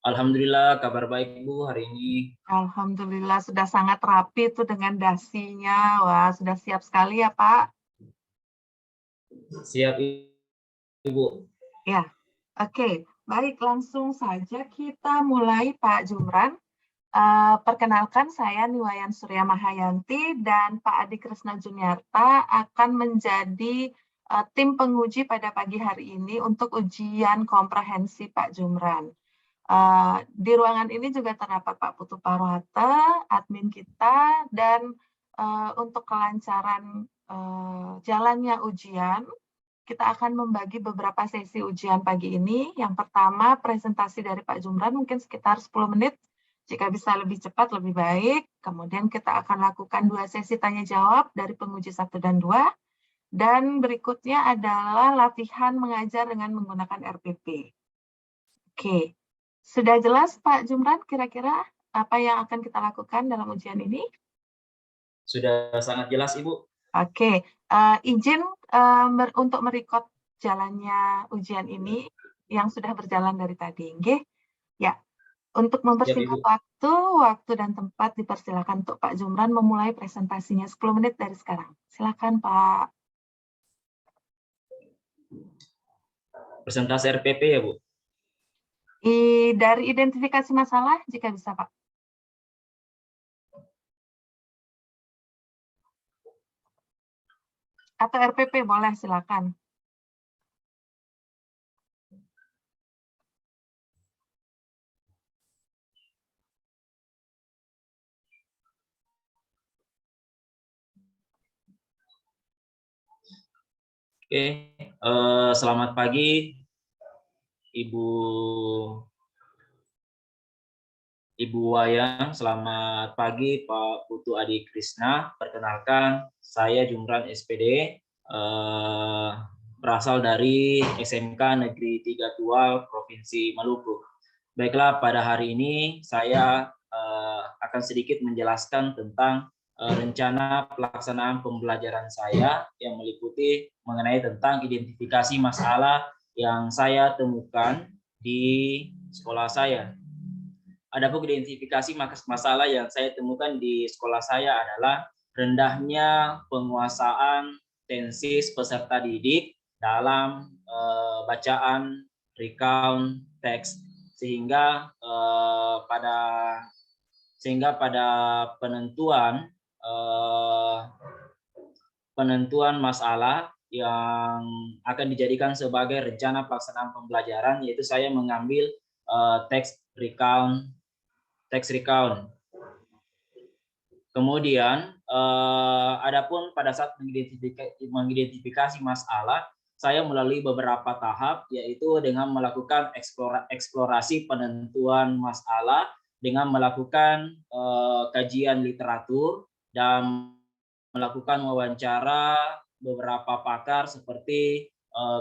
Alhamdulillah kabar baik Bu hari ini. Alhamdulillah sudah sangat rapi tuh dengan dasinya. Wah, sudah siap sekali ya Pak. Siap Ibu. Ya, oke. Baik, langsung saja kita mulai Pak Jumran. Perkenalkan saya Niwayan Surya Mahayanti dan Pak Adi Krisna Juniarta akan menjadi tim penguji pada pagi hari ini untuk ujian komprehensi Pak Jumran. Di ruangan ini juga terdapat Pak Putu Parwata, admin kita, dan untuk kelancaran jalannya ujian, kita akan membagi beberapa sesi ujian pagi ini. Yang pertama, presentasi dari Pak Jumran mungkin sekitar 10 menit. Jika bisa lebih cepat, lebih baik. Kemudian kita akan lakukan 2 sesi tanya-jawab dari penguji 1 dan 2. Dan berikutnya adalah latihan mengajar dengan menggunakan RPP. Oke, sudah jelas Pak Jumran kira-kira apa yang akan kita lakukan dalam ujian ini? Sudah sangat jelas Ibu. Oke, izin untuk merekod jalannya ujian ini yang sudah berjalan dari tadi. Nggih? Ya, untuk Siap mempersingkat Ibu. waktu dan tempat dipersilakan untuk Pak Jumran memulai presentasinya 10 menit dari sekarang. Silakan Pak. Presentasi RPP ya Bu. Dari identifikasi masalah jika bisa Pak. Atau RPP boleh silakan. Oke, selamat pagi Ibu Wayang, selamat pagi Pak Putu Adi Krisna. Perkenalkan, saya Jumran SPD, berasal dari SMK Negeri 3 Tual, Provinsi Maluku. Baiklah, pada hari ini saya akan sedikit menjelaskan tentang rencana pelaksanaan pembelajaran saya yang meliputi mengenai tentang identifikasi masalah yang saya temukan di sekolah saya. Adapun identifikasi masalah yang saya temukan di sekolah saya adalah rendahnya penguasaan tensis peserta didik dalam bacaan recount teks, sehingga pada penentuan masalah yang akan dijadikan sebagai rencana pelaksanaan pembelajaran, yaitu saya mengambil teks recount. Kemudian, adapun pada saat mengidentifikasi masalah, saya melalui beberapa tahap, yaitu dengan melakukan eksplorasi penentuan masalah, dengan melakukan kajian literatur, dan melakukan wawancara beberapa pakar seperti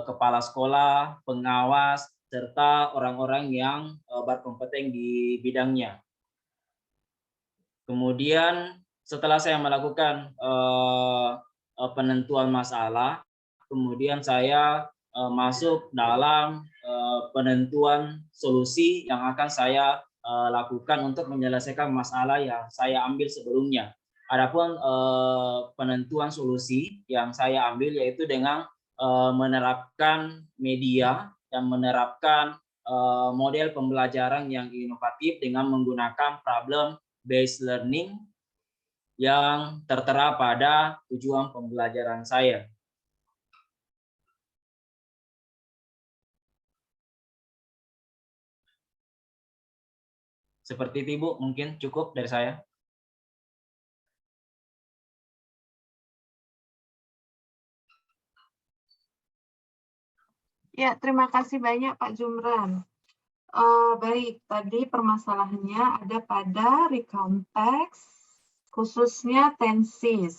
kepala sekolah, pengawas, serta orang-orang yang berkompeten di bidangnya. Kemudian setelah saya melakukan penentuan masalah, kemudian saya masuk dalam penentuan solusi yang akan saya lakukan untuk menyelesaikan masalah yang saya ambil sebelumnya. Adapun penentuan solusi yang saya ambil yaitu dengan menerapkan media dan menerapkan model pembelajaran yang inovatif dengan menggunakan problem based learning yang tertera pada tujuan pembelajaran saya. Seperti itu Ibu, mungkin cukup dari saya. Ya, terima kasih banyak Pak Jumran. Baik, tadi permasalahannya ada pada recount text, khususnya tensis.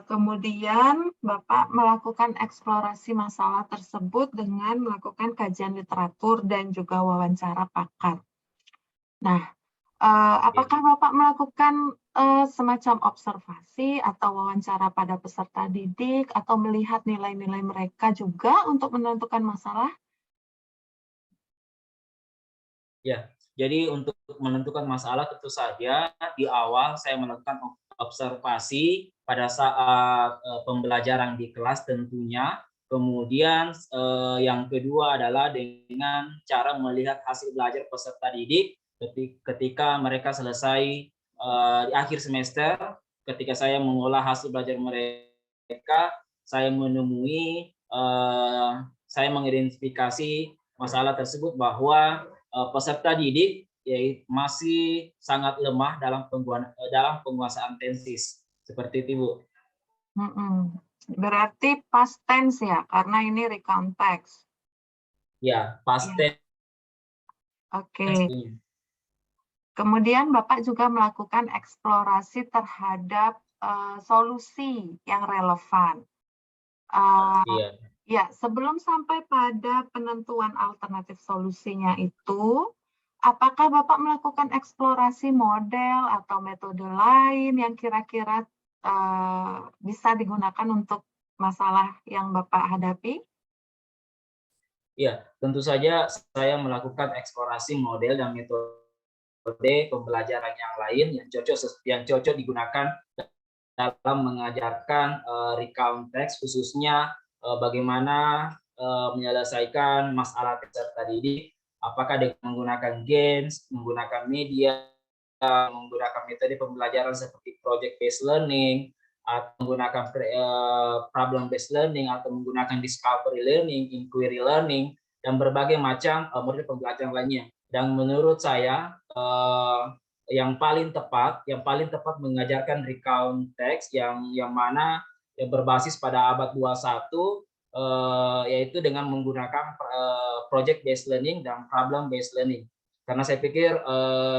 Kemudian Bapak melakukan eksplorasi masalah tersebut dengan melakukan kajian literatur dan juga wawancara pakar. Nah, apakah Bapak melakukan semacam observasi atau wawancara pada peserta didik atau melihat nilai-nilai mereka juga untuk menentukan masalah? Ya, jadi untuk menentukan masalah tentu saja di awal saya melakukan observasi pada saat pembelajaran di kelas tentunya. Kemudian yang kedua adalah dengan cara melihat hasil belajar peserta didik ketika mereka selesai di akhir semester. Ketika saya mengolah hasil belajar mereka, saya menemui, saya mengidentifikasi masalah tersebut bahwa peserta didik masih sangat lemah dalam penguasaan tensis seperti itu, Bu. Berarti past tense ya, karena ini recount text. Ya, past tense. Oke. Kemudian Bapak juga melakukan eksplorasi terhadap solusi yang relevan. Iya. Ya, sebelum sampai pada penentuan alternatif solusinya itu, apakah Bapak melakukan eksplorasi model atau metode lain yang kira-kira bisa digunakan untuk masalah yang Bapak hadapi? Ya, tentu saja saya melakukan eksplorasi model dan metode pembelajaran yang lain yang cocok digunakan dalam mengajarkan recount text, khususnya bagaimana menyelesaikan masalah peserta didik, apakah dengan menggunakan games, menggunakan media, menggunakan metode pembelajaran seperti project based learning, atau menggunakan problem based learning, atau menggunakan discovery learning, inquiry learning, dan berbagai macam model pembelajaran lainnya. Dan menurut saya yang paling tepat mengajarkan recount text yang mana berbasis pada abad 21, yaitu dengan menggunakan project based learning dan problem based learning. Karena saya pikir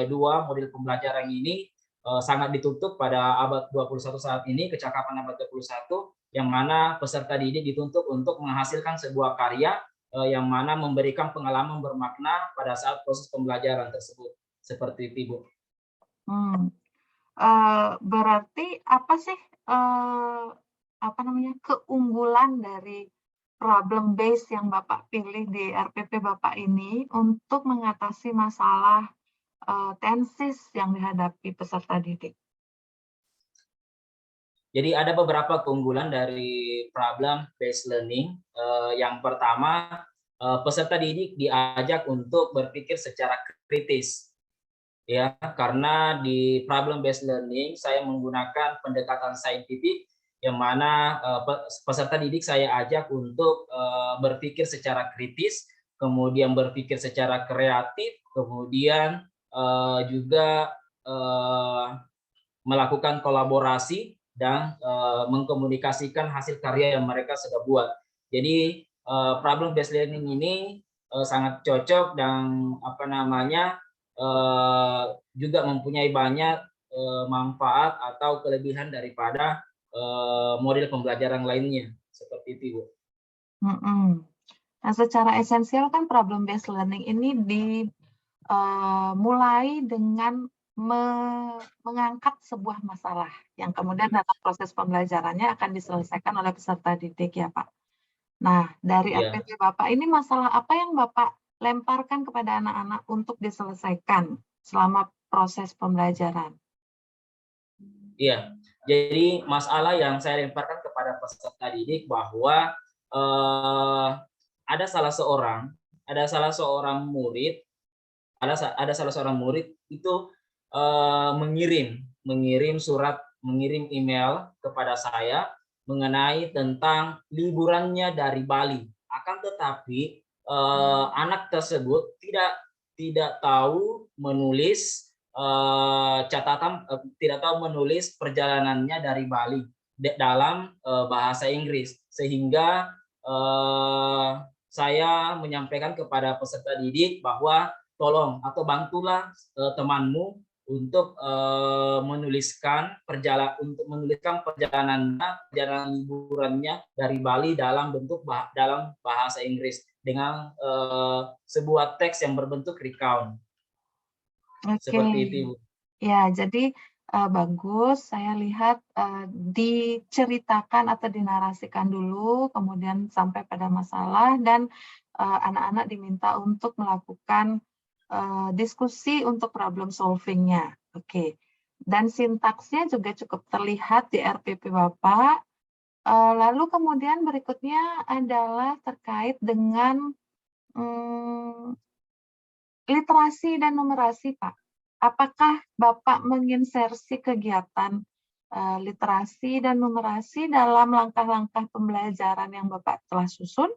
dua model pembelajaran ini sangat dituntut pada abad 21 saat ini, kecakapan abad 21, yang mana peserta didik dituntut untuk menghasilkan sebuah karya yang mana memberikan pengalaman bermakna pada saat proses pembelajaran tersebut. Seperti itu, Bu. Berarti apa sih keunggulan dari problem base yang Bapak pilih di RPP Bapak ini untuk mengatasi masalah tensis yang dihadapi peserta didik? Jadi ada beberapa keunggulan dari problem based learning. Yang pertama, peserta didik diajak untuk berpikir secara kritis. Ya, karena di problem based learning saya menggunakan pendekatan saintifik yang mana peserta didik saya ajak untuk berpikir secara kritis, kemudian berpikir secara kreatif, kemudian juga melakukan kolaborasi dan mengkomunikasikan hasil karya yang mereka sudah buat. Jadi problem based learning ini sangat cocok dan juga mempunyai banyak manfaat atau kelebihan daripada model pembelajaran lainnya seperti itu, Bu. Nah, secara esensial kan problem based learning ini dimulai dengan mengangkat sebuah masalah yang kemudian dalam proses pembelajarannya akan diselesaikan oleh peserta didik ya Pak. Nah, dari RPP Bapak ini masalah apa yang Bapak lemparkan kepada anak-anak untuk diselesaikan selama proses pembelajaran? Iya, jadi masalah yang saya lemparkan kepada peserta didik bahwa ada salah seorang murid itu mengirim email kepada saya mengenai tentang liburannya dari Bali. Akan tetapi anak tersebut tidak tahu menulis tidak tahu menulis perjalanannya dari Bali dalam bahasa Inggris, sehingga saya menyampaikan kepada peserta didik bahwa tolong atau bantulah temanmu untuk menuliskan perjalanan liburannya dari Bali dalam bahasa Inggris dengan sebuah teks yang berbentuk recount. Seperti itu. Ya, jadi bagus. Saya lihat diceritakan atau dinarasikan dulu, kemudian sampai pada masalah dan anak-anak diminta untuk melakukan diskusi untuk problem solving-nya. Oke. Dan sintaksnya juga cukup terlihat di RPP Bapak. Lalu kemudian berikutnya adalah terkait dengan literasi dan numerasi, Pak. Apakah Bapak menginsersi kegiatan literasi dan numerasi dalam langkah-langkah pembelajaran yang Bapak telah susun?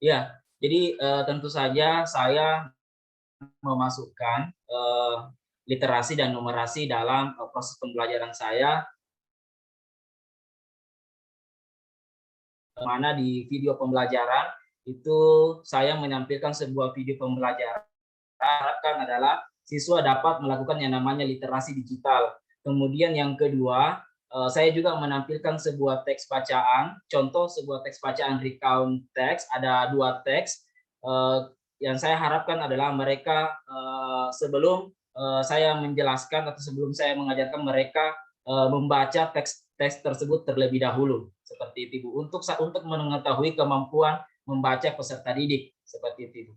Ya, jadi tentu saja saya memasukkan literasi dan numerasi dalam proses pembelajaran saya, mana di video pembelajaran itu saya menampilkan sebuah video pembelajaran. Harapkan adalah siswa dapat melakukan yang namanya literasi digital. Kemudian yang kedua, saya juga menampilkan sebuah teks bacaan, contoh sebuah teks bacaan recount teks, ada 2 teks. Yang saya harapkan adalah mereka sebelum saya menjelaskan atau sebelum saya mengajarkan mereka membaca teks tersebut terlebih dahulu, seperti itu Bu, untuk mengetahui kemampuan membaca peserta didik, seperti itu Bu.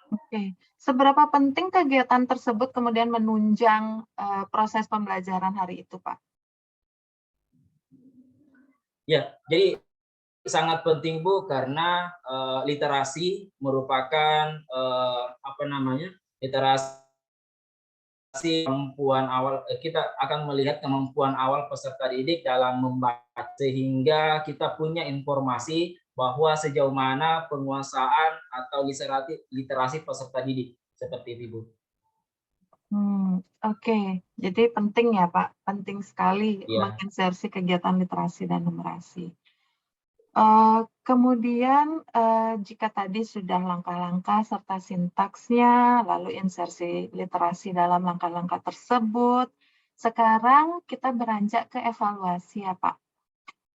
Oke, seberapa penting kegiatan tersebut kemudian menunjang proses pembelajaran hari itu, Pak? Ya, jadi sangat penting Bu, karena literasi merupakan literasi kemampuan awal, kita akan melihat kemampuan awal peserta didik dalam membaca, sehingga kita punya informasi bahwa sejauh mana penguasaan atau literasi peserta didik, seperti itu Bu. Oke. Jadi penting ya Pak, penting sekali Ya. menginsersi kegiatan literasi dan numerasi. Kemudian jika tadi sudah langkah-langkah serta sintaksnya, lalu insersi literasi dalam langkah-langkah tersebut, sekarang kita beranjak ke evaluasi ya Pak.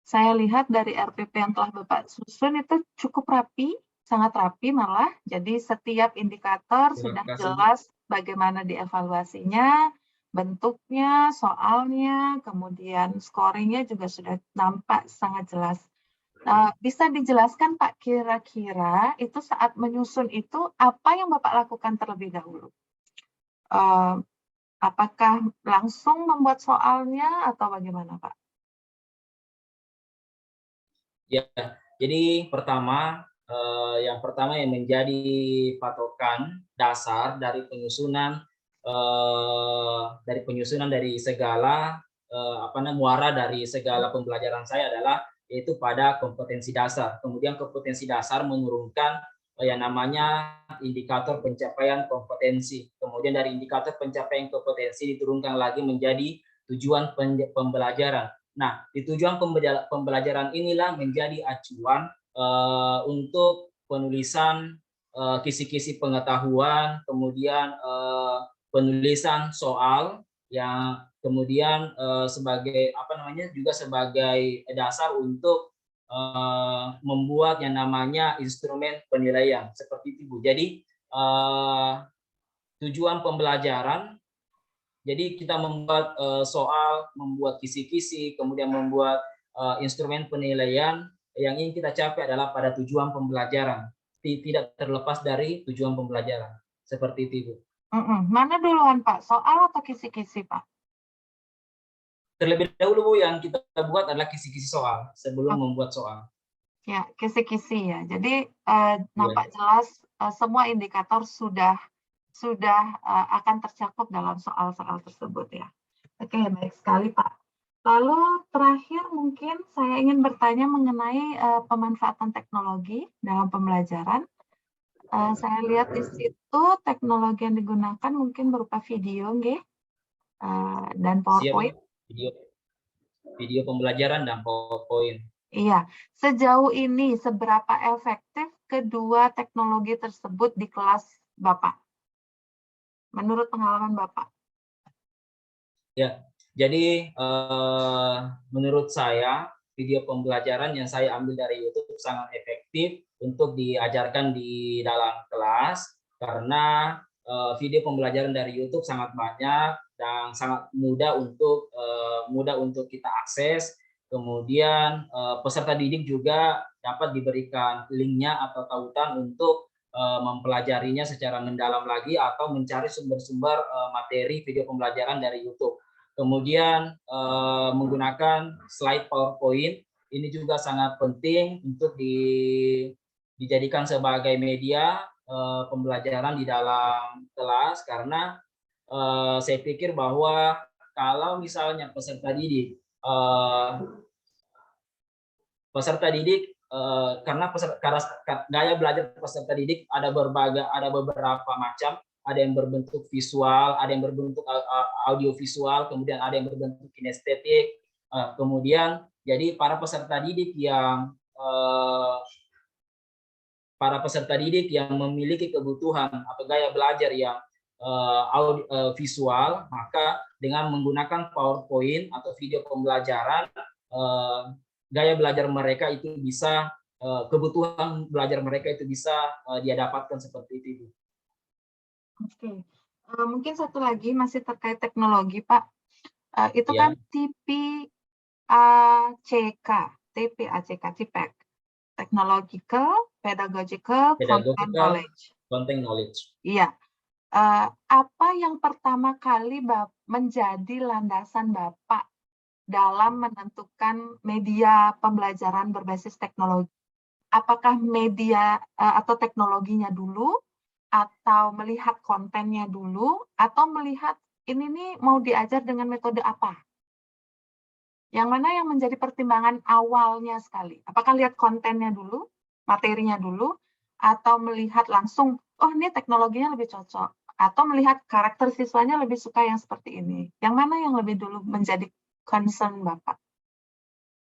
Saya lihat dari RPP yang telah Bapak susun itu cukup rapi, sangat rapi malah. Jadi setiap indikator sudah jelas bagaimana dievaluasinya, bentuknya, soalnya, kemudian scoring-nya juga sudah nampak sangat jelas. Bisa dijelaskan Pak, kira-kira itu saat menyusun itu apa yang Bapak lakukan terlebih dahulu? Apakah langsung membuat soalnya atau bagaimana Pak? Ya, jadi yang pertama yang menjadi patokan dasar dari penyusunan dari segala muara dari segala pembelajaran saya adalah yaitu pada kompetensi dasar. Kemudian kompetensi dasar menurunkan yang namanya indikator pencapaian kompetensi. Kemudian dari indikator pencapaian kompetensi diturunkan lagi menjadi tujuan pembelajaran. Nah, di tujuan pembelajaran inilah menjadi acuan untuk penulisan kisi-kisi pengetahuan, kemudian penulisan soal yang kemudian juga sebagai dasar untuk membuat yang namanya instrumen penilaian, seperti itu Bu. Jadi tujuan pembelajaran, jadi kita membuat soal, membuat kisi-kisi, kemudian membuat instrumen penilaian. Yang ingin kita capai adalah pada tujuan pembelajaran, tidak terlepas dari tujuan pembelajaran, seperti itu Bu. Mana duluan Pak, soal atau kisi-kisi Pak? Terlebih dahulu Bu, yang kita buat adalah kisi-kisi soal sebelum membuat soal. Ya, kisi-kisi ya. Jadi nampak jelas semua indikator sudah akan tercakup dalam soal-soal tersebut ya. Oke, baik sekali Pak. Lalu terakhir mungkin saya ingin bertanya mengenai pemanfaatan teknologi dalam pembelajaran. Saya lihat di situ teknologi yang digunakan mungkin berupa video, dan PowerPoint. Siap, video pembelajaran dan PowerPoint. Iya, sejauh ini seberapa efektif kedua teknologi tersebut di kelas Bapak? Menurut pengalaman Bapak? Ya, jadi menurut saya video pembelajaran yang saya ambil dari YouTube sangat efektif untuk diajarkan di dalam kelas, karena video pembelajaran dari YouTube sangat banyak dan sangat mudah untuk kita akses. Kemudian peserta didik juga dapat diberikan linknya atau tautan untuk mempelajarinya secara mendalam lagi atau mencari sumber-sumber materi video pembelajaran dari YouTube. Kemudian menggunakan slide PowerPoint ini juga sangat penting untuk dijadikan sebagai media pembelajaran di dalam kelas, karena saya pikir bahwa kalau misalnya peserta didik karena gaya belajar peserta didik ada beberapa macam, ada yang berbentuk visual, ada yang berbentuk audiovisual, kemudian ada yang berbentuk kinestetik, kemudian jadi para peserta didik yang memiliki kebutuhan atau gaya belajar yang visual, maka dengan menggunakan PowerPoint atau video pembelajaran, gaya belajar mereka itu bisa, kebutuhan belajar mereka itu bisa dia dapatkan seperti itu. Oke, mungkin satu lagi masih terkait teknologi, Pak. Itu kan TPACK, Technological, Pedagogical, Content Knowledge. Iya. Apa yang pertama kali menjadi landasan Bapak dalam menentukan media pembelajaran berbasis teknologi? Apakah media atau teknologinya dulu, atau melihat kontennya dulu, atau melihat ini nih mau diajar dengan metode apa? Yang mana yang menjadi pertimbangan awalnya sekali? Apakah lihat kontennya dulu, materinya dulu, atau melihat langsung, oh ini teknologinya lebih cocok, atau melihat karakter siswanya lebih suka yang seperti ini? Yang mana yang lebih dulu menjadi concern Bapak?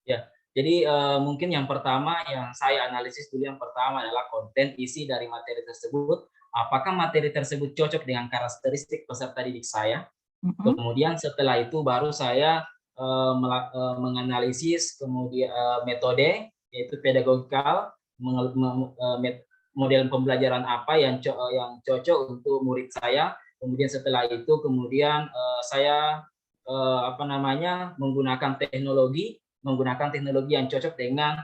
Ya, jadi mungkin yang pertama yang saya analisis dulu, yang pertama adalah konten isi dari materi tersebut. Apakah materi tersebut cocok dengan karakteristik peserta didik saya? Kemudian setelah itu baru saya menganalisis kemudian metode, yaitu pedagogikal, model pembelajaran apa yang cocok untuk murid saya. Kemudian setelah itu saya menggunakan teknologi yang cocok dengan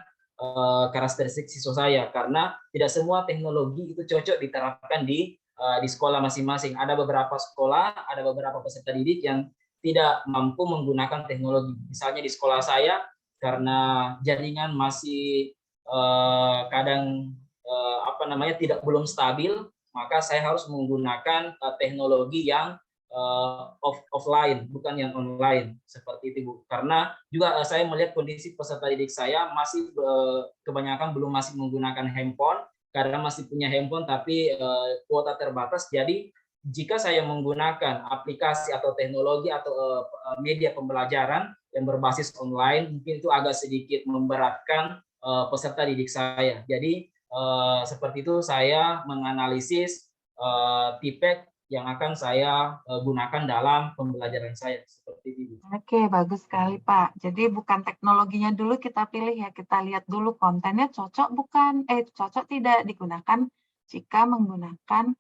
karakteristik siswa saya, karena tidak semua teknologi itu cocok diterapkan di sekolah masing-masing. Ada beberapa sekolah, ada beberapa peserta didik yang tidak mampu menggunakan teknologi. Misalnya di sekolah saya, karena jaringan masih kadang belum stabil, maka saya harus menggunakan teknologi yang offline, bukan yang online, seperti itu, Bu. Karena juga saya melihat kondisi peserta didik saya masih kebanyakan masih menggunakan handphone, karena masih punya handphone tapi kuota terbatas. Jadi jika saya menggunakan aplikasi atau teknologi atau media pembelajaran yang berbasis online, mungkin itu agak sedikit memberatkan peserta didik saya. Jadi seperti itu saya menganalisis tipe yang akan saya gunakan dalam pembelajaran saya, seperti itu. Oke, bagus sekali Pak. Jadi bukan teknologinya dulu kita pilih ya, kita lihat dulu kontennya cocok cocok tidak digunakan jika menggunakan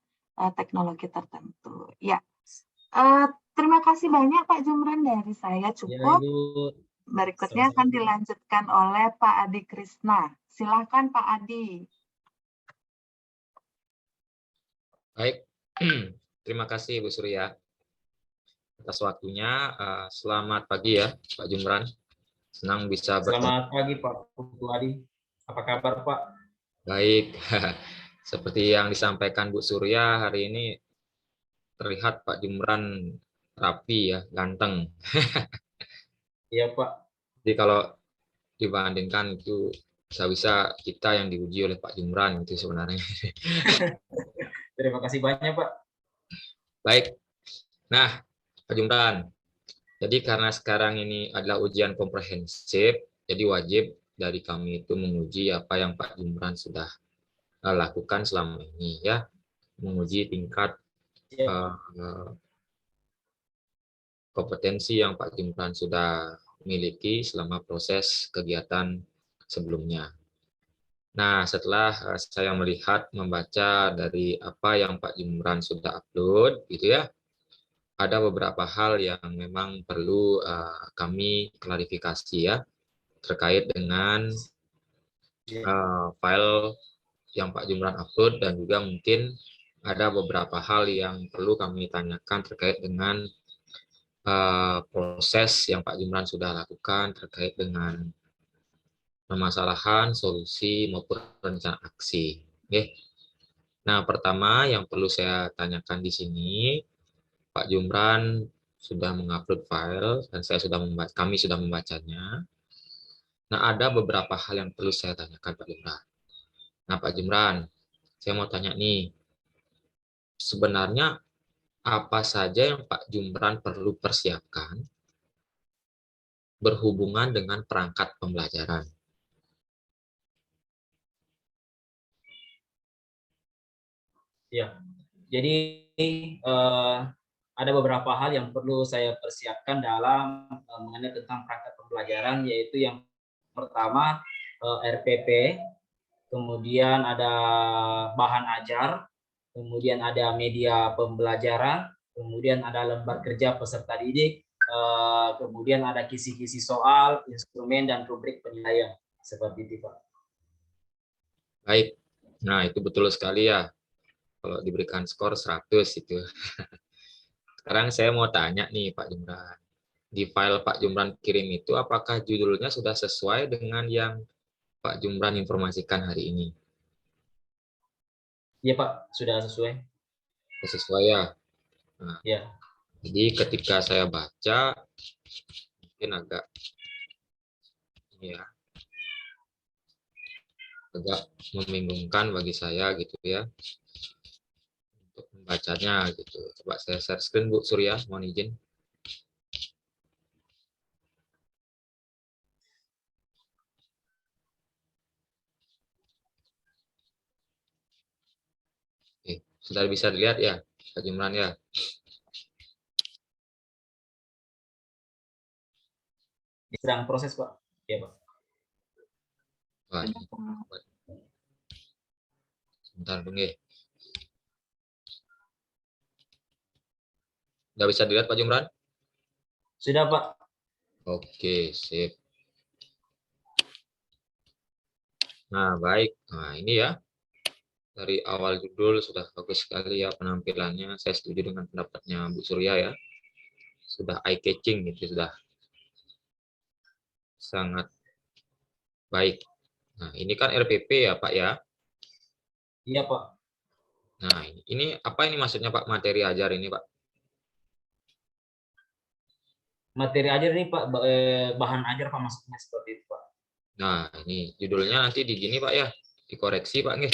teknologi tertentu. Ya, terima kasih banyak Pak Jumran, dari saya cukup. Ya, berikutnya akan dilanjutkan oleh Pak Adi Krisna. Silakan Pak Adi. Baik, terima kasih Bu Surya atas waktunya. Selamat pagi ya Pak Jumran. Senang bisa bertemu. Selamat pagi Pak Bu Adi. Apa kabar Pak? Baik, seperti yang disampaikan Bu Surya, hari ini terlihat Pak Jumran rapi ya, ganteng. Iya Pak. Jadi kalau dibandingkan itu bisa-bisa kita yang diuji oleh Pak Jumran itu sebenarnya. Terima kasih banyak Pak. Baik, nah Pak Jumran, jadi karena sekarang ini adalah ujian komprehensif, jadi wajib dari kami itu menguji apa yang Pak Jumran sudah lakukan selama ini ya, menguji tingkat kompetensi yang Pak Jumran sudah miliki selama proses kegiatan sebelumnya. Nah, setelah saya membaca dari apa yang Pak Jumran sudah upload, gitu ya, ada beberapa hal yang memang perlu kami klarifikasi ya, terkait dengan file yang Pak Jumran upload, dan juga mungkin ada beberapa hal yang perlu kami tanyakan terkait dengan proses yang Pak Jumran sudah lakukan terkait dengan permasalahan, solusi, maupun rencana aksi. Oke. Nah, pertama yang perlu saya tanyakan di sini, Pak Jumran sudah mengupload file dan kami sudah membacanya. Nah, ada beberapa hal yang perlu saya tanyakan Pak Jumran. Nah, Pak Jumran, saya mau tanya nih, sebenarnya apa saja yang Pak Jumran perlu persiapkan berhubungan dengan perangkat pembelajaran? Ya, jadi ada beberapa hal yang perlu saya persiapkan dalam mengenai tentang perangkat pembelajaran, yaitu yang pertama RPP, kemudian ada bahan ajar, kemudian ada media pembelajaran, kemudian ada lembar kerja peserta didik, kemudian ada kisi-kisi soal, instrumen, dan rubrik penilaian. Seperti itu, Pak. Baik, nah itu betul sekali ya. Kalau diberikan skor 100 itu. Sekarang saya mau tanya nih Pak Jumran. Di file Pak Jumran kirim itu apakah judulnya sudah sesuai dengan yang Pak Jumran informasikan hari ini? Iya, Pak, sudah sesuai. Sesuai ya. Nah, Ya. jadi ketika saya baca mungkin agak ya agak membingungkan bagi saya gitu ya untuk membacanya gitu. Coba saya share screen Bu Surya, mohon izin. Oke, sudah bisa dilihat ya Pak Jumran ya. Sedang proses, Pak. Ya, Pak. Wah, ini. Sebentar dong ya. Sudah bisa dilihat Pak Jumran? Sudah, Pak. Oke, sip. Nah, baik. Nah, ini ya. Dari awal judul sudah bagus sekali ya penampilannya. Saya setuju dengan pendapatnya Bu Surya ya. Sudah eye-catching gitu, sudah sangat baik. Nah, ini kan RPP ya Pak ya. Iya, Pak. Nah, ini apa ini maksudnya Pak, materi ajar ini Pak? Materi ajar ini, Pak, bahan ajar, Pak, maksudnya seperti itu, Pak. Nah, ini judulnya nanti di gini Pak ya. Dikoreksi Pak nih.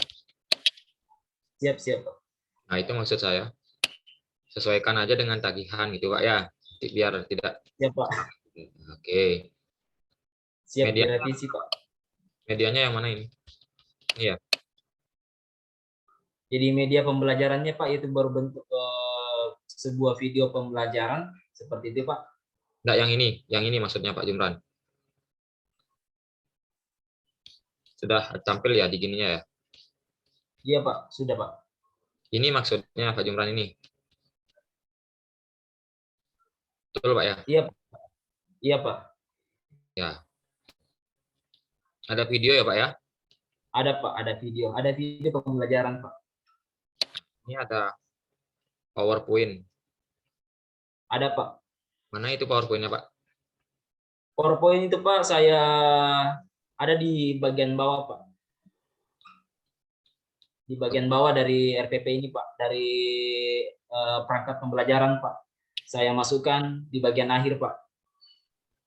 Siap, siap, Pak. Nah, itu maksud saya. Sesuaikan aja dengan tagihan gitu Pak ya. Biar tidak. Siap, Pak. Oke. Siap Media, direvisi, Pak. medianya yang mana ini? Iya. Jadi media pembelajarannya, Pak, itu berbentuk sebuah video pembelajaran seperti itu, Pak. Enggak, yang ini maksudnya Pak Jumran. Sudah tampil ya di gininya ya? Iya, Pak, sudah, Pak. Ini maksudnya Pak Jumran ini. Betul Pak ya? Iya, Pak. Iya, Pak. Ya. Ada video ya Pak ya? Ada, Pak, ada video pembelajaran, Pak. Ini ada PowerPoint. Ada, Pak. Mana itu PowerPoint-nya Pak? PowerPoint itu, Pak, saya ada di bagian bawah, Pak. Di bagian bawah dari RPP ini, Pak, dari perangkat pembelajaran, Pak. Saya masukkan di bagian akhir, Pak.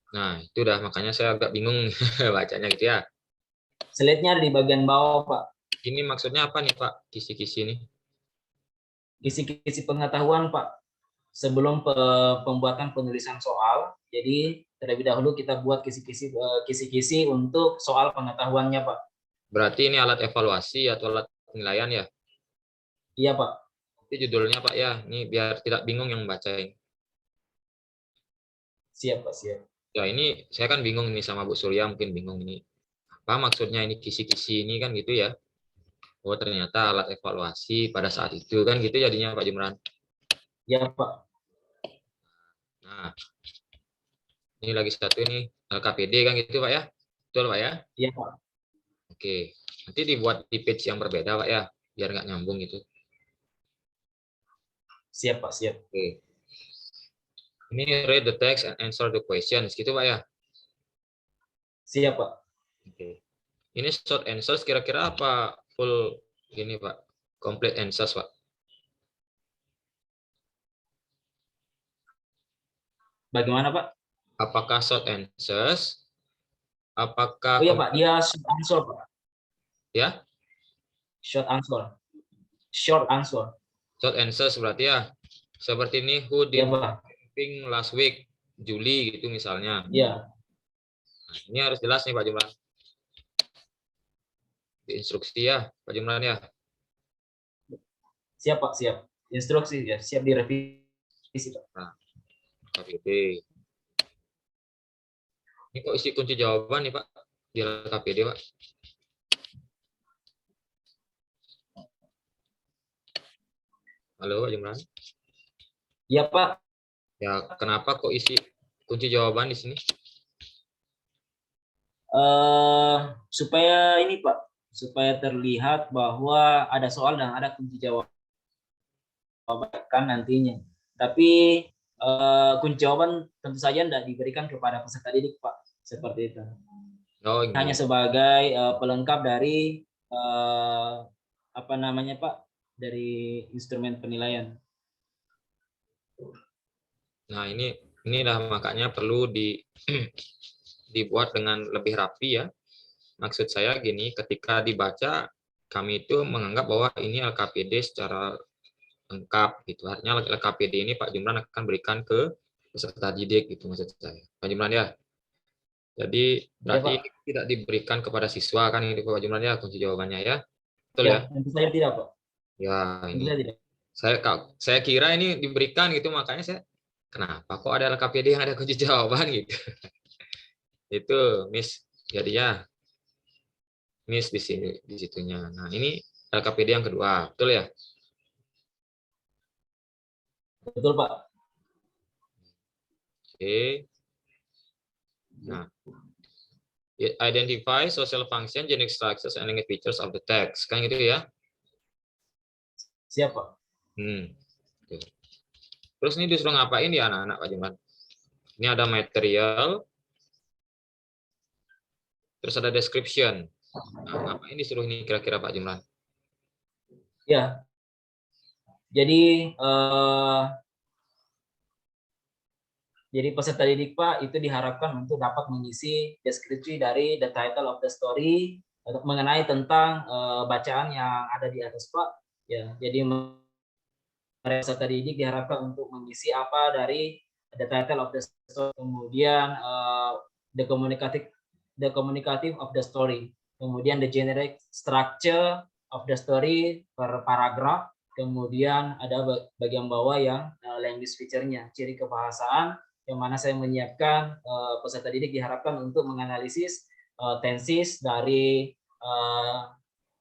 Nah, itu udah makanya saya agak bingung bacanya gitu ya. Slide-nya di bagian bawah, Pak. Ini maksudnya apa nih Pak? Kisi-kisi ini. Kisi-kisi pengetahuan, Pak. Sebelum pembuatan penulisan soal, jadi terlebih dahulu kita buat kisi-kisi untuk soal pengetahuannya, Pak. Berarti ini alat evaluasi atau alat penilaian ya? Iya, Pak. Itu judulnya Pak ya. Ini biar tidak bingung yang membaca ini. Siap, Pak, siap. Ya ini saya kan bingung ini sama Bu Surya, mungkin bingung ini. Apa maksudnya ini kisi-kisi ini kan gitu ya? Oh ternyata alat evaluasi pada saat itu kan gitu jadinya Pak Jumran. Iya, Pak. Nah, ini lagi satu ini LKPD kan gitu Pak ya? Betul Pak ya? Iya, Pak. Oke. Nanti dibuat di page yang berbeda, Pak ya, biar nggak nyambung gitu. Siap, Pak, siap. Oke. Ini read the text and answer the questions, gitu Pak ya. Siap, Pak. Oke. Ini short answers kira-kira apa full ini Pak? Complete answers Pak. Bagaimana, Pak? Apakah short answers? Apakah Oh iya, Pak, dia short answer, Pak. ya? Short answer. Short answer. Short answers berarti ya. Seperti ini, who Iya, did Pak. camping last week? Juli gitu misalnya. Iya. Nah, ini harus jelas nih Pak Jumlan. Di instruksi ya Pak Jumlan ya. Siap, Pak, siap. Instruksi ya, siap direvisi, Pak. Nah, KPD. Ini kok isi kunci jawaban nih Pak di KPD Pak. Halo Pak Jumlan. Iya, Pak. Ya, kenapa kok isi kunci jawaban di sini? Supaya ini, Pak, supaya terlihat bahwa ada soal dan ada kunci jawaban nantinya. Tapi kunci jawaban tentu saja tidak diberikan kepada peserta didik, Pak, seperti itu. Oh, Hanya gitu. sebagai pelengkap dari apa namanya, Pak, dari instrumen penilaian. Nah, inilah makanya perlu dibuat dengan lebih rapi ya. Maksud saya gini, ketika dibaca kami itu menganggap bahwa ini LKPD secara lengkap gitu. Artinya LKPD ini Pak Jumlan akan berikan ke peserta didik gitu maksud saya. Pak Jumlan ya. Jadi berarti Ya, ini tidak diberikan kepada siswa kan ini Pak Jumlan ya kunci jawabannya ya. Betul ya, ya? tentu saja tidak, Pak. Ya, Tentu ini saja tidak. saya kira ini diberikan gitu makanya saya kenapa kok ada LKPD yang ada kunci jawaban gitu. Itu Miss jadinya Miss di sini di situnya. Nah, ini LKPD yang kedua, betul ya? Betul, Pak. Oke. Nah, identify social function, unique structures, and unique features of the text. Kan gitu ya? Siap, Pak. Oke. Terus ini disuruh ngapain ya anak-anak Pak Juman? Ini ada material, terus ada description. Nah, ngapain disuruh ini kira-kira Pak Jumlan? Ya. Jadi peserta didik, Pak, itu diharapkan untuk dapat mengisi deskripsi dari the title of the story untuk mengenai tentang bacaan yang ada di atas, Pak. Ya, jadi peserta didik diharapkan untuk mengisi apa dari the title of the story, kemudian the communicative of the story, kemudian the generic structure of the story per paragraf, kemudian ada bagian bawah yang language feature-nya, ciri kebahasaan, yang mana saya menyiapkan peserta didik diharapkan untuk menganalisis tenses dari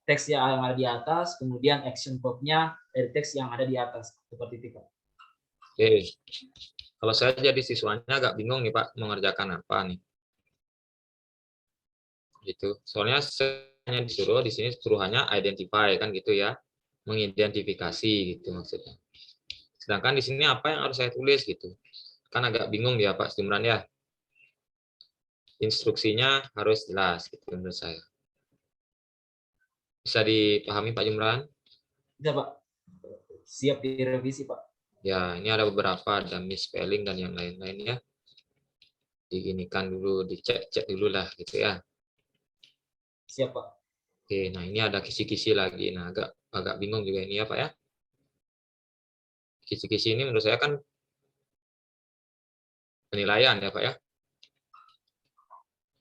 teks yang ada di atas, kemudian action verb-nya dari teks yang ada di atas, seperti itu, Pak. Oke. Kalau saya jadi siswanya agak bingung nih Pak, mengerjakan apa nih? Gitu. Soalnya saya hanya disuruh di sini suruhannya identify kan gitu ya, mengidentifikasi gitu maksudnya. Sedangkan di sini apa yang harus saya tulis gitu? Kan agak bingung ya Pak Jumran ya. Instruksinya harus jelas gitu menurut saya. Bisa dipahami Pak Jumran? Bisa, Pak. Siap direvisi, Pak. Ya, ini ada beberapa, ada misspelling dan yang lain-lain ya. Diginikan dulu, dicek dulu lah gitu ya. Siap, Pak. Oke, nah ini ada kisi-kisi lagi. Nah, agak bingung juga ini ya Pak ya. Kisi-kisi ini menurut saya kan penilaian ya Pak ya.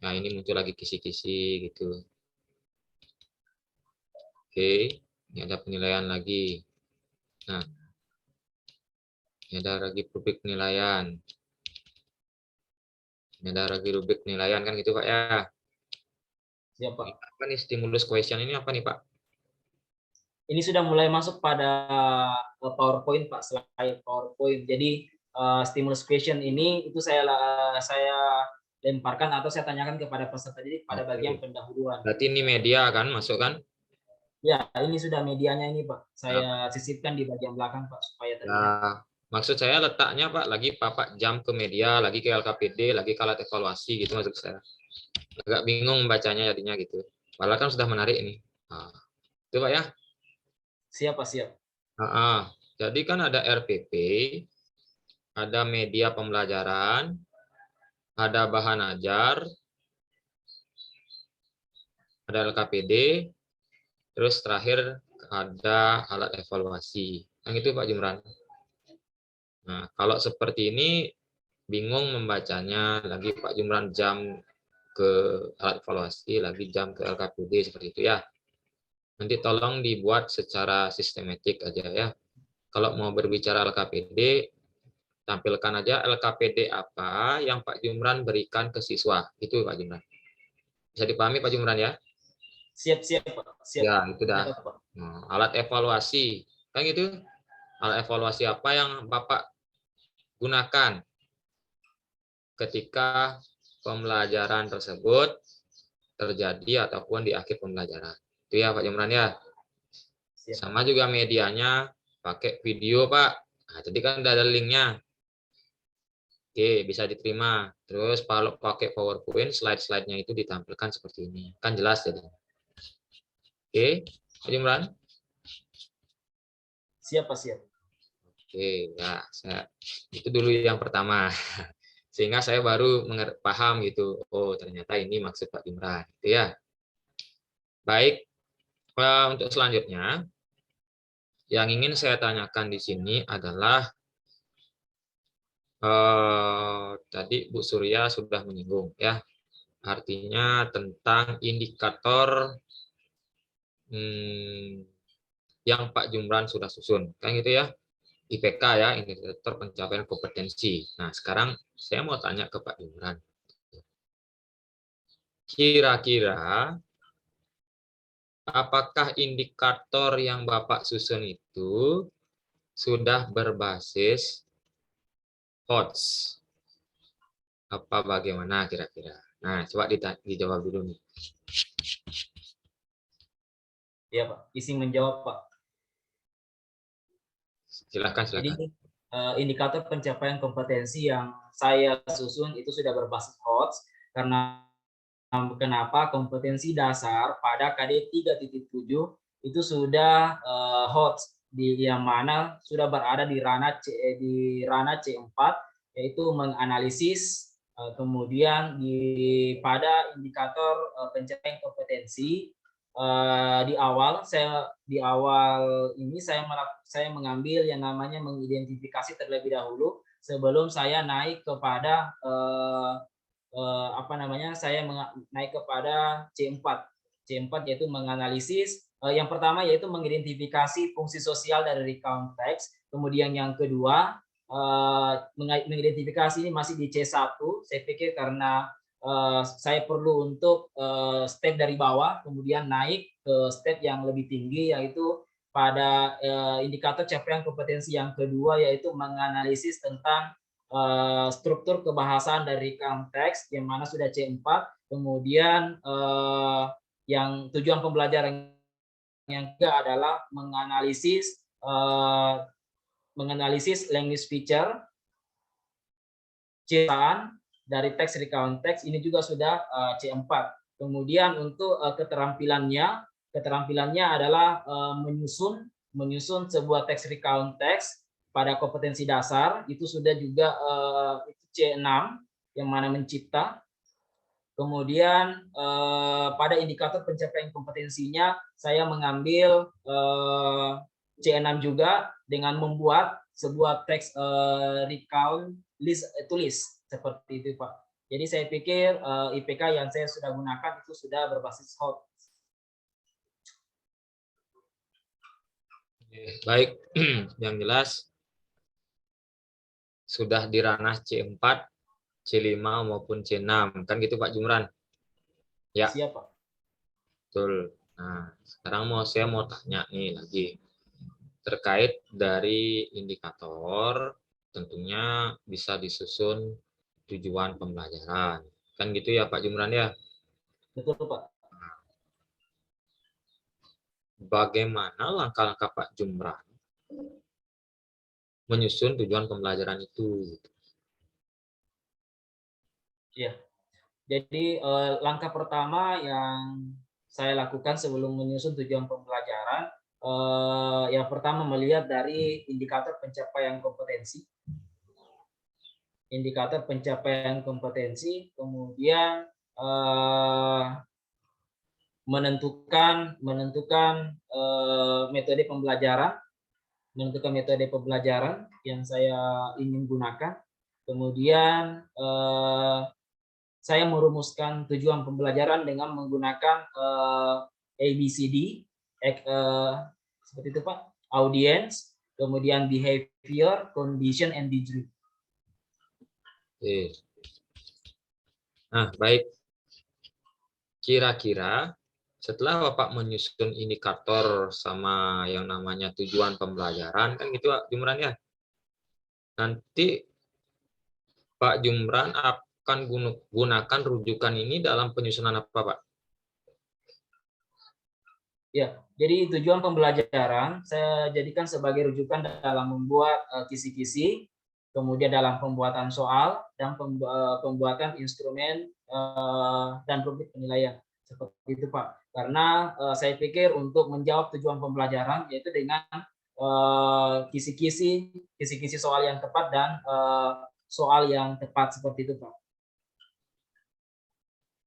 Nah, ini muncul lagi kisi-kisi gitu. Oke, ini ada penilaian lagi. Nah, ini ada lagi rubrik penilaian. Ini ada lagi rubrik penilaian kan gitu Pak ya. Siap, Pak. Apa nih stimulus question ini apa nih Pak? Ini sudah mulai masuk pada PowerPoint, Pak, slide PowerPoint. Jadi stimulus question ini itu saya lemparkan atau saya tanyakan kepada peserta didik pada Oke. bagian pendahuluan. Berarti ini media kan, masuk kan? Ya, ini sudah medianya ini Pak. Saya sisipkan di bagian belakang Pak supaya terlihat. Ya, maksud saya letaknya Pak, lagi Bapak jam ke media, lagi ke LKPD, lagi ke alat evaluasi gitu maksud saya. Agak bingung membacanya jadinya gitu. Padahal kan sudah menarik ini. Nah, itu Pak ya. Siap Pak, siap. Jadi kan ada RPP, ada media pembelajaran, ada bahan ajar, ada LKPD, terus terakhir ada alat evaluasi. Yang itu Pak Jumran. Nah, kalau seperti ini bingung membacanya, lagi Pak Jumran jam ke alat evaluasi, lagi jam ke LKPD seperti itu ya. Nanti tolong dibuat secara sistematik aja ya. Kalau mau berbicara LKPD, tampilkan aja LKPD apa yang Pak Jumran berikan ke siswa. Itu Pak Jumran. Bisa dipahami Pak Jumran ya? Siap, siap Pak. Siap. Ya, itu dah. Dapat, Pak. Nah, alat evaluasi. Kan gitu. Alat evaluasi apa yang Bapak gunakan ketika pembelajaran tersebut terjadi ataupun di akhir pembelajaran. Itu ya Pak Jumran ya. Siap. Sama juga medianya pakai video Pak. Nah, tadi kan udah ada linknya. Oke, bisa diterima. Terus kalau pakai PowerPoint, slide-slide-nya itu ditampilkan seperti ini. Kan jelas jadi. Oke, Pak Jumran. Siap Pak, siap. Oke, ya, itu dulu yang pertama. Sehingga saya baru paham gitu. Oh, ternyata ini maksud Pak Jumran. Gitu ya. Baik, untuk selanjutnya, yang ingin saya tanyakan di sini adalah tadi Bu Surya sudah menyinggung ya, artinya tentang indikator yang Pak Jumran sudah susun, kan gitu ya, IPK ya, indikator pencapaian kompetensi. Nah, sekarang saya mau tanya ke Pak Jumran, kira-kira apakah indikator yang Bapak susun itu sudah berbasis HOTS? Apa bagaimana kira-kira? Nah, coba dijawab dulu nih. Iya Pak, izin menjawab Pak. Silakan. Jadi indikator pencapaian kompetensi yang saya susun itu sudah berbasis HOTS karena kenapa kompetensi dasar pada KD 3.7 itu sudah HOTS yang mana sudah berada di ranah C4 yaitu menganalisis, kemudian pada indikator pencapaian kompetensi di awal ini saya mengambil yang namanya mengidentifikasi terlebih dahulu sebelum saya naik kepada saya naik kepada C4 yaitu menganalisis. Yang pertama yaitu mengidentifikasi fungsi sosial dari recount text, kemudian yang kedua mengidentifikasi ini masih di C1, saya pikir karena saya perlu untuk step dari bawah kemudian naik ke step yang lebih tinggi, yaitu pada indikator capaian kompetensi yang kedua yaitu menganalisis tentang struktur kebahasaan dari konteks yang mana sudah C4, kemudian yang tujuan pembelajaran yang ketiga adalah menganalisis language feature C1 dari teks recount text, ini juga sudah C4. Kemudian untuk keterampilannya adalah menyusun sebuah teks recount text pada kompetensi dasar, itu sudah juga C6 yang mana mencipta. Kemudian pada indikator pencapaian kompetensinya saya mengambil C6 juga dengan membuat sebuah teks recount list tulis seperti itu Pak. Jadi saya pikir IPK yang saya sudah gunakan itu sudah berbasis HOTS. Baik, yang jelas sudah di ranah C4, C5 maupun C6, kan gitu Pak Jumran? Ya. Siap Pak. Betul. Nah, sekarang saya mau tanya nih lagi terkait dari indikator, tentunya bisa disusun tujuan pembelajaran. Kan gitu ya Pak Jumran ya. Betul, Pak. Bagaimana langkah-langkah Pak Jumran menyusun tujuan pembelajaran itu? Iya. Jadi langkah pertama yang saya lakukan sebelum menyusun tujuan pembelajaran, yang pertama melihat dari indikator pencapaian kompetensi. Indikator pencapaian kompetensi, kemudian menentukan metode pembelajaran yang saya ingin gunakan. Kemudian saya merumuskan tujuan pembelajaran dengan menggunakan ABCD, seperti itu Pak, audience, kemudian behavior, condition, and degree. Oke. Nah, baik. Kira-kira setelah Bapak menyusun indikator sama yang namanya tujuan pembelajaran, kan gitu Pak Jumran ya. Nanti Pak Jumran akan gunakan rujukan ini dalam penyusunan apa Pak? Ya, jadi tujuan pembelajaran saya jadikan sebagai rujukan dalam membuat kisi-kisi, kemudian dalam pembuatan soal dan pembuatan instrumen dan rubrik penilaian, seperti itu Pak. Karena saya pikir untuk menjawab tujuan pembelajaran yaitu dengan kisi-kisi soal yang tepat dan soal yang tepat, seperti itu Pak.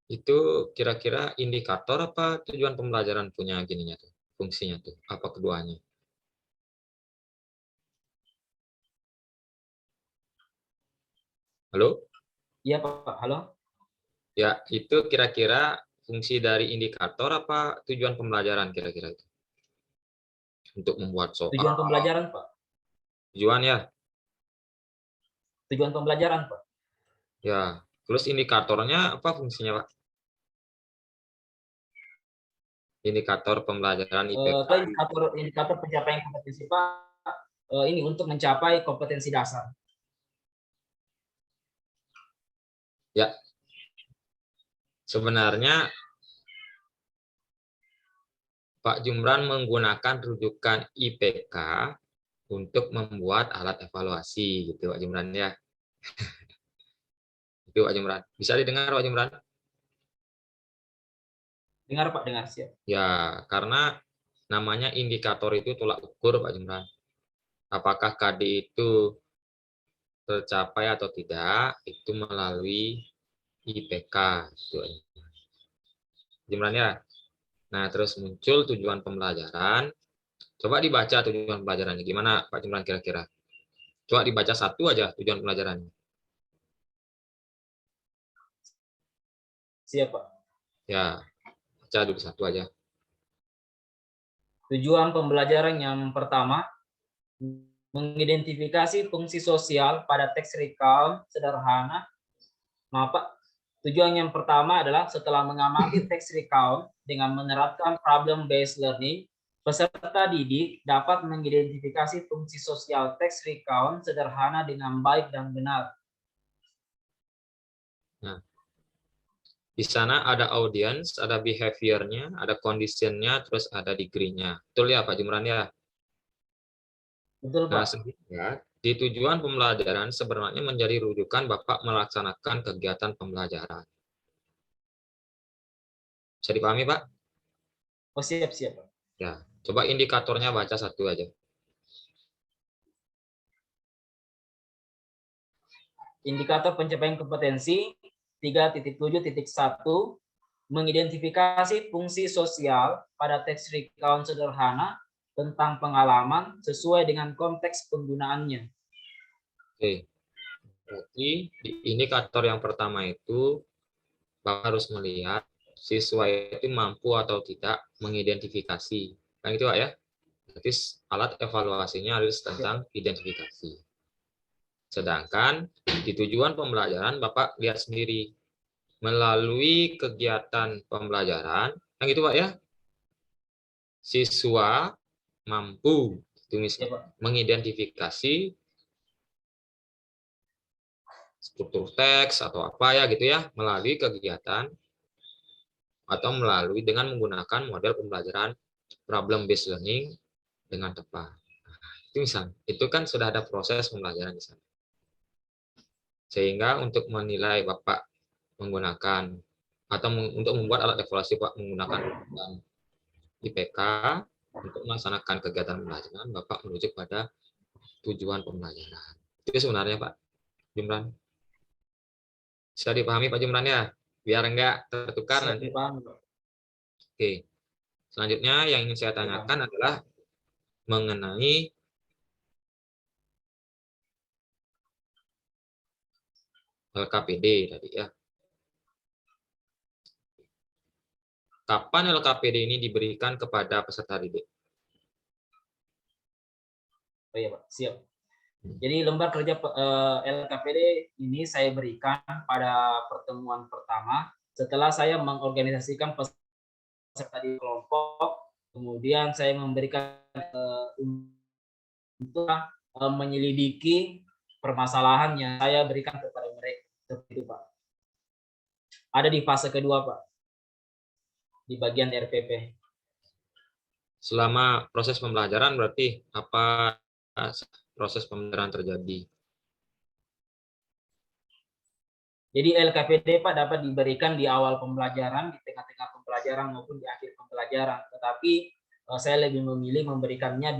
Itu kira-kira indikator apa tujuan pembelajaran punya gininya tuh, fungsinya tuh, apa keduanya? Halo? Iya Pak, halo. Ya, itu kira-kira fungsi dari indikator apa tujuan pembelajaran kira-kira itu? Untuk membuat soal. Tujuan pembelajaran Pak. Tujuan ya? Tujuan pembelajaran Pak. Ya. Terus indikatornya apa fungsinya Pak? Indikator pembelajaran IPK. Indikator pencapaian kompetensi Pak, ini untuk mencapai kompetensi dasar. Ya. Sebenarnya Pak Jumran menggunakan rujukan IPK untuk membuat alat evaluasi gitu Pak Jumran ya. Itu Pak Jumran. Bisa didengar Pak Jumran? Dengar Pak, dengar, siap. Ya, karena namanya indikator itu tolak ukur Pak Jumran. Apakah KD itu tercapai atau tidak itu melalui IPK itu Jumran ya. Nah, terus muncul tujuan pembelajaran. Coba dibaca tujuan pembelajarannya. Gimana Pak Jumran kira-kira? Coba dibaca satu aja tujuan pembelajarannya. Siap Pak. Ya, baca dulu satu aja. Tujuan pembelajaran yang pertama, mengidentifikasi fungsi sosial pada teks recount sederhana. Maaf Pak, tujuan yang pertama adalah setelah mengamati teks recount dengan menerapkan problem based learning, peserta didik dapat mengidentifikasi fungsi sosial teks recount sederhana dengan baik dan benar. Nah, di sana ada audience, ada behavior-nya, ada condition-nya, terus ada degree-nya. Betul ya Pak Jumran ya? Betul Nah, Pak. sehingga di tujuan pembelajaran sebenarnya menjadi rujukan Bapak melaksanakan kegiatan pembelajaran. Bisa dipahami Pak? Oh siap, siap Pak. Ya, coba indikatornya baca satu aja. Indikator pencapaian kompetensi 3.7.1 mengidentifikasi fungsi sosial pada teks recount sederhana tentang pengalaman sesuai dengan konteks penggunaannya. Oke. Berarti di indikator yang pertama itu Bapak harus melihat siswa itu mampu atau tidak mengidentifikasi. Kan itu Pak ya? Berarti alat evaluasinya harus tentang identifikasi. Sedangkan di tujuan pembelajaran Bapak lihat sendiri melalui kegiatan pembelajaran, yang itu Pak ya, siswa mampu itu misalnya, mengidentifikasi struktur teks atau apa ya gitu ya, melalui kegiatan atau melalui dengan menggunakan model pembelajaran problem based learning dengan tepat. Itu misal, itu kan sudah ada proses pembelajaran di sana. Sehingga untuk menilai Bapak menggunakan atau untuk membuat alat evaluasi Pak menggunakan IPK untuk melaksanakan kegiatan pembelajaran, Bapak merujuk pada tujuan pembelajaran. Itu sebenarnya Pak Jumran. Bisa dipahami Pak Jumran ya? Biar enggak tertukar Siap nanti. dipahami, Pak. Oke. Selanjutnya yang ingin saya tanyakan adalah mengenai LKPD tadi ya. Kapan LKPD ini diberikan kepada peserta didik? Oh iya, Pak. Siap. Jadi lembar kerja LKPD ini saya berikan pada pertemuan pertama setelah saya mengorganisasikan peserta di kelompok, kemudian saya memberikan untuk menyelidiki permasalahan yang saya berikan kepada mereka. Seperti itu, Pak. Ada di fase kedua, Pak, di bagian RPP. Selama proses pembelajaran berarti apa proses pembelajaran terjadi? Jadi LKPD Pak dapat diberikan di awal pembelajaran, di tengah-tengah pembelajaran maupun di akhir pembelajaran. Tetapi saya lebih memilih memberikannya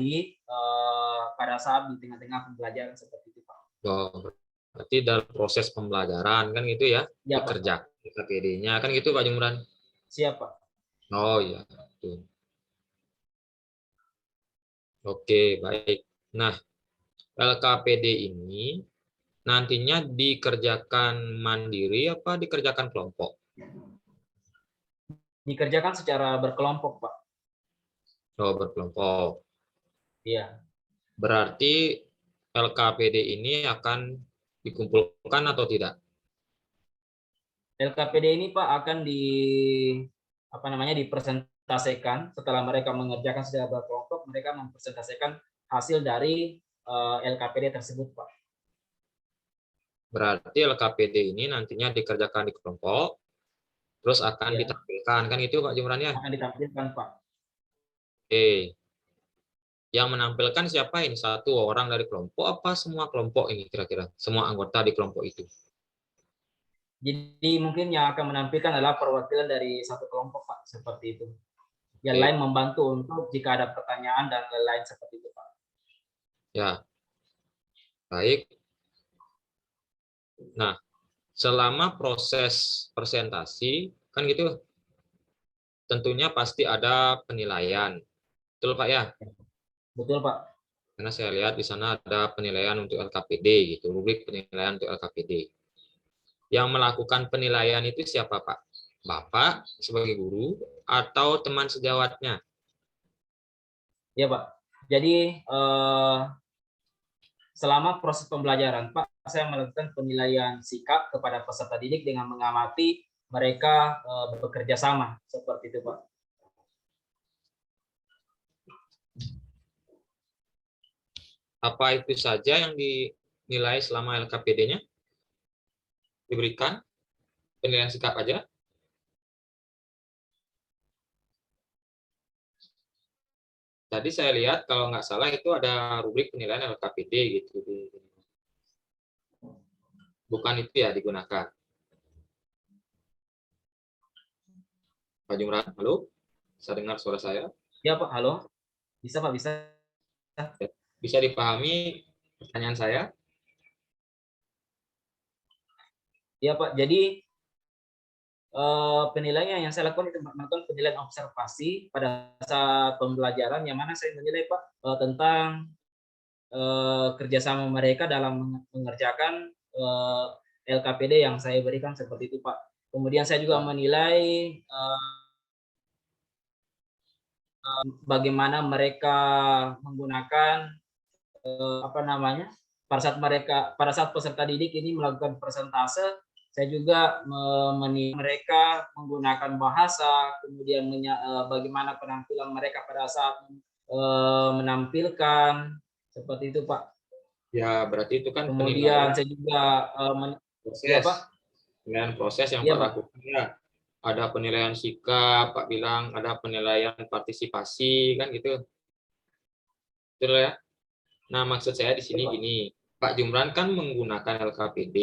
pada saat di tengah-tengah pembelajaran seperti itu Pak. Oh, berarti dalam proses pembelajaran kan gitu ya, Ya, dikerjakan LKPD-nya kan gitu Pak Jumran? Siap Pak. Oh iya. Betul. Oke, baik. Nah, LKPD ini nantinya dikerjakan mandiri apa dikerjakan kelompok? Dikerjakan secara berkelompok, Pak. Oh, berkelompok. Iya. Berarti LKPD ini akan dikumpulkan atau tidak? LKPD ini Pak akan dipresentasikan setelah mereka mengerjakan secara berkelompok, mereka mempresentasikan hasil dari LKPD tersebut, Pak. Berarti LKPD ini nantinya dikerjakan di kelompok, terus akan Ya, ditampilkan, kan itu Pak Jumran ya? akan ditampilkan, Pak. Oke. Yang menampilkan siapa ini? Satu orang dari kelompok apa semua kelompok ini kira-kira? Semua anggota di kelompok itu? Jadi mungkin yang akan menampilkan adalah perwakilan dari satu kelompok, Pak, seperti itu. Yang Oke. lain membantu untuk jika ada pertanyaan dan lain-lain seperti itu, Pak. Ya, baik. Nah, selama proses presentasi, kan gitu, tentunya pasti ada penilaian. Betul Pak ya? Betul, Pak. Karena saya lihat di sana ada penilaian untuk LKPD, gitu, rubrik penilaian untuk LKPD. Yang melakukan penilaian itu siapa Pak? Bapak sebagai guru atau teman sejawatnya? Ya, Pak. Jadi selama proses pembelajaran, Pak, saya melakukan penilaian sikap kepada peserta didik dengan mengamati mereka bekerja sama, seperti itu, Pak. Apa itu saja yang dinilai selama LKPD-nya? Diberikan penilaian sikap aja? Tadi saya lihat kalau nggak salah itu ada rubrik penilaian LKPD gitu. Bukan itu ya digunakan. Pak Jumran, halo? Bisa dengar suara saya? Ya, Pak. Halo. Bisa, Pak, bisa. Bisa dipahami pertanyaan saya? Ya, Pak. Jadi penilaian yang saya lakukan itu melakukan penilaian observasi pada saat pembelajaran, yang mana saya menilai Pak tentang kerjasama mereka dalam mengerjakan LKPD yang saya berikan seperti itu Pak. Kemudian saya juga menilai bagaimana mereka menggunakan pada saat peserta didik ini melakukan persentase. Saya juga menilai mereka menggunakan bahasa, kemudian bagaimana penampilan mereka pada saat menampilkan, seperti itu Pak. Ya, berarti itu kan Kemudian penilaian. saya juga Iya, proses. Pak. Penilaian proses yang Iya, Pak Pak. lakukan ya. Ada penilaian sikap, Pak bilang ada penilaian partisipasi kan gitu. Betul ya? Nah, maksud saya di Iya, sini Pak. gini, Pak Jumran kan menggunakan LKPD.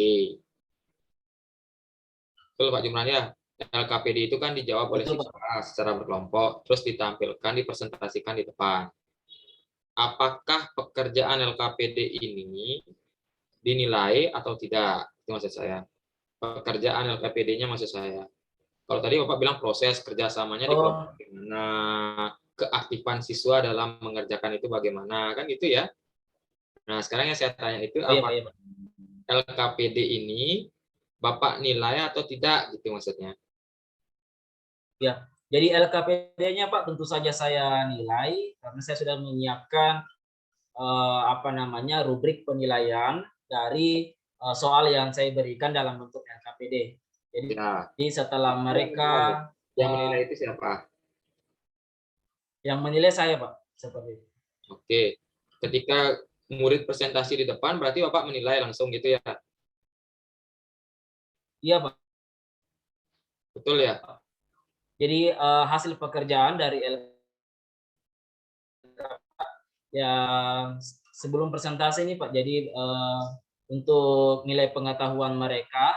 Betul Pak Jumran ya? LKPD itu kan dijawab oleh Betul, Pak. siswa secara berkelompok, terus ditampilkan, dipresentasikan di depan. Apakah pekerjaan LKPD ini dinilai atau tidak? Itu maksud saya. Pekerjaan LKPD-nya maksud saya. Kalau tadi Bapak bilang proses kerjasamanya di kelompok Oh, bagaimana, keaktifan siswa dalam mengerjakan itu bagaimana, kan gitu ya. Nah, sekarang yang saya tanya itu oh iya, Pak. apa Iya, Pak. LKPD ini Bapak nilai atau tidak gitu maksudnya. Ya. Jadi LKPD-nya, Pak, tentu saja saya nilai karena saya sudah menyiapkan apa namanya rubrik penilaian dari soal yang saya berikan dalam bentuk LKPD. Ya, Jadi setelah siapa yang mereka menilai? Yang eh, menilai itu siapa? yang menilai saya, Pak, seperti itu. Oke. Ketika murid presentasi di depan berarti Bapak menilai langsung gitu ya. Iya, Pak. Betul ya? Jadi hasil pekerjaan dari yang sebelum presentasi ini Pak. Jadi untuk nilai pengetahuan mereka,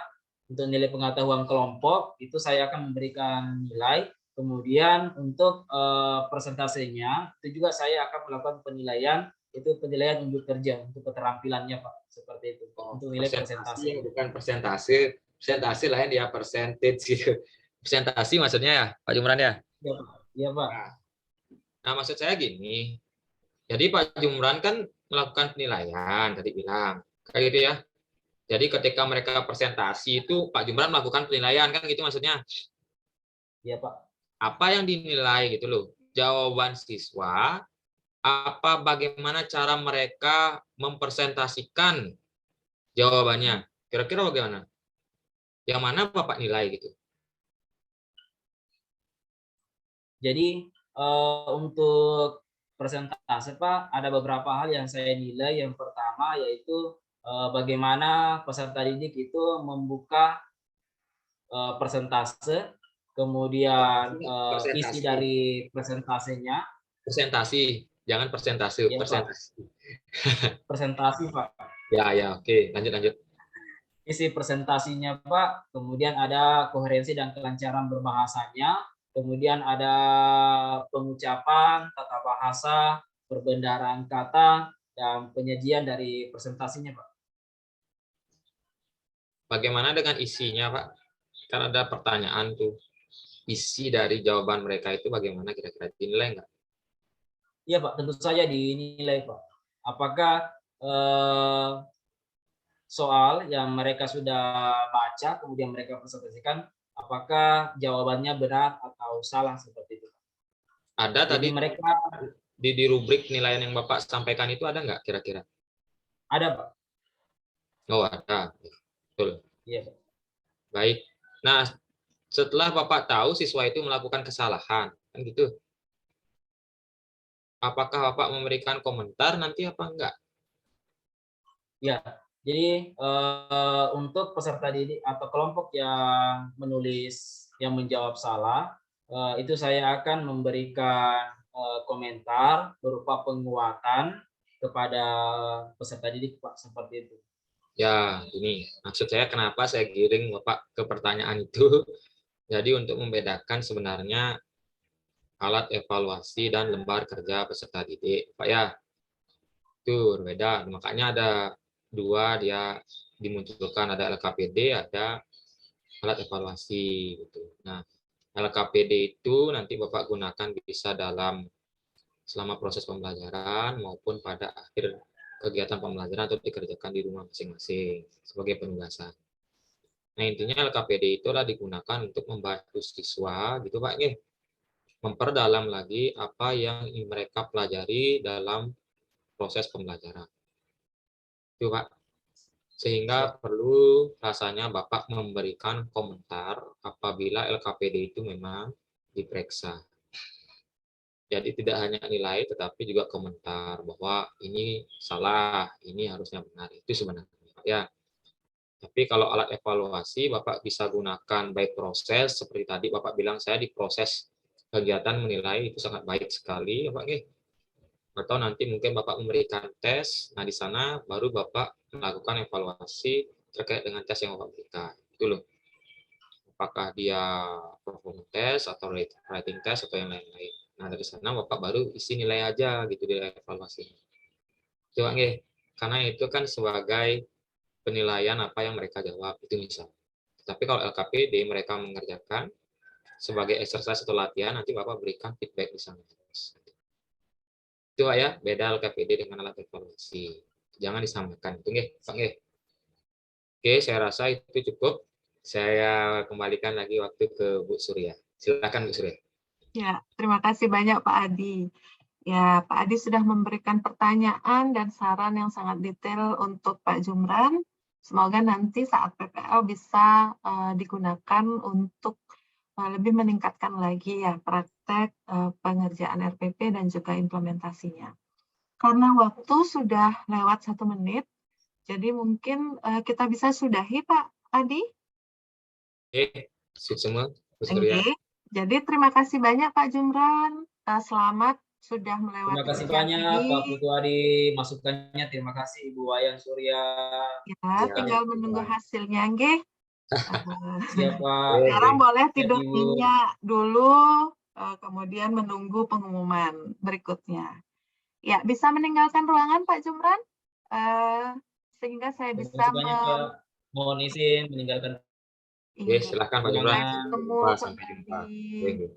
untuk nilai pengetahuan kelompok itu saya akan memberikan nilai. Kemudian untuk presentasinya itu juga saya akan melakukan penilaian, itu penilaian unjuk kerja untuk keterampilannya Pak, seperti itu Oh, untuk nilai presentasi presentasi. yang bukan presentasi. Presentasi lain dia percentage gitu. Presentasi maksudnya ya, Pak Jumran ya? Iya Pak. Iya Pak. Nah, nah, maksud saya gini. Jadi Pak Jumran kan melakukan penilaian, tadi bilang. Kayak gitu ya. Jadi ketika mereka presentasi itu Pak Jumran melakukan penilaian kan gitu maksudnya. Iya Pak. Apa yang dinilai gitu loh. Jawaban siswa, apa bagaimana cara mereka mempresentasikan jawabannya. Kira-kira bagaimana? Yang mana Bapak nilai gitu. Jadi untuk persentase Pak, ada beberapa hal yang saya nilai. Yang pertama yaitu bagaimana peserta didik itu membuka persentase, kemudian isi Presentasi. dari presentasenya, Presentasi. Jangan persentase, ya Pak, presentasi. presentasi Pak, Ya, ya, oke. Lanjut, lanjut. isi presentasinya Pak, kemudian ada koherensi dan kelancaran berbahasanya, kemudian ada pengucapan, tata bahasa, perbendaharaan kata, dan penyajian dari presentasinya Pak. Bagaimana dengan isinya, Pak? Kan ada pertanyaan tuh. Isi dari jawaban mereka itu bagaimana kira-kira dinilai nggak? Iya Pak, tentu saja dinilai Pak. Apakah soal yang mereka sudah baca, kemudian mereka presentasikan, apakah jawabannya benar atau salah seperti itu. Ada Jadi tadi mereka di rubrik penilaian yang Bapak sampaikan itu ada nggak kira-kira? ada Pak. Oh, ada. Betul. Iya Pak. Baik. Nah, setelah Bapak tahu siswa itu melakukan kesalahan, kan gitu. Apakah Bapak memberikan komentar nanti apa enggak? Ya, jadi untuk peserta didik atau kelompok yang menulis, yang menjawab salah, itu saya akan memberikan komentar berupa penguatan kepada peserta didik Pak, seperti itu. Ya, ini maksud saya kenapa saya giring Bapak ke pertanyaan itu. Jadi untuk membedakan sebenarnya alat evaluasi dan lembar kerja peserta didik, Pak ya. Itu berbeda. Makanya ada dua dia dimunculkan, ada LKPD, ada alat evaluasi gitu. Nah, LKPD itu nanti Bapak gunakan bisa dalam selama proses pembelajaran maupun pada akhir kegiatan pembelajaran atau dikerjakan di rumah masing-masing sebagai penugasan. Nah, intinya LKPD itulah digunakan untuk membantu siswa gitu Pak, memperdalam lagi apa yang mereka pelajari dalam proses pembelajaran. Itu Pak. Sehingga Siap. perlu rasanya Bapak memberikan komentar apabila LKPD itu memang diperiksa. Jadi tidak hanya nilai, tetapi juga komentar bahwa ini salah, ini harusnya benar. Itu sebenarnya. Ya, Tapi kalau alat evaluasi, Bapak bisa gunakan by proses, seperti tadi Bapak bilang, saya di proses kegiatan menilai, itu sangat baik sekali, Bapak. Atau nanti mungkin Bapak memberikan tes, nah di sana baru Bapak melakukan evaluasi terkait dengan tes yang Bapak berikan. Itu loh. Apakah dia perform test atau writing test atau yang lain-lain. Nah, dari sana Bapak baru isi nilai aja gitu di evaluasi. Itu karena itu kan sebagai penilaian apa yang mereka jawab, itu misal. Tapi kalau LKPD mereka mengerjakan sebagai exercise atau latihan, nanti Bapak berikan feedback di sana. Itu Pak ya, beda LKPD dengan alat evaluasi. Jangan disamakan. Itu Pak Oke, saya rasa itu cukup. Saya kembalikan lagi waktu ke Bu Surya. Silakan Bu Surya. Ya, terima kasih banyak Pak Adi. Ya, Pak Adi sudah memberikan pertanyaan dan saran yang sangat detail untuk Pak Jumran. Semoga nanti saat PPL bisa digunakan untuk lebih meningkatkan lagi ya praktek pengerjaan RPP dan juga implementasinya. Karena waktu sudah lewat 1 menit, jadi mungkin kita bisa sudahi Pak Adi. Oke, semua Bu Surya. Oke. Jadi terima kasih banyak Pak Jumran. Selamat sudah melewati Terima kasih ujian banyak ini. Pak Putu Adi masukannya. Terima kasih Ibu Wayan Surya. Ya, tinggal menunggu hasilnya, nggih. Siapa? Sekarang boleh tidur Ibu. nyenyak dulu, kemudian menunggu pengumuman berikutnya. Ya, bisa meninggalkan ruangan Pak Jumran, sehingga saya bisa mohon izin meninggalkan. Oke, silakan Pak Jumran. ketemu Sampai jumpa. kembali.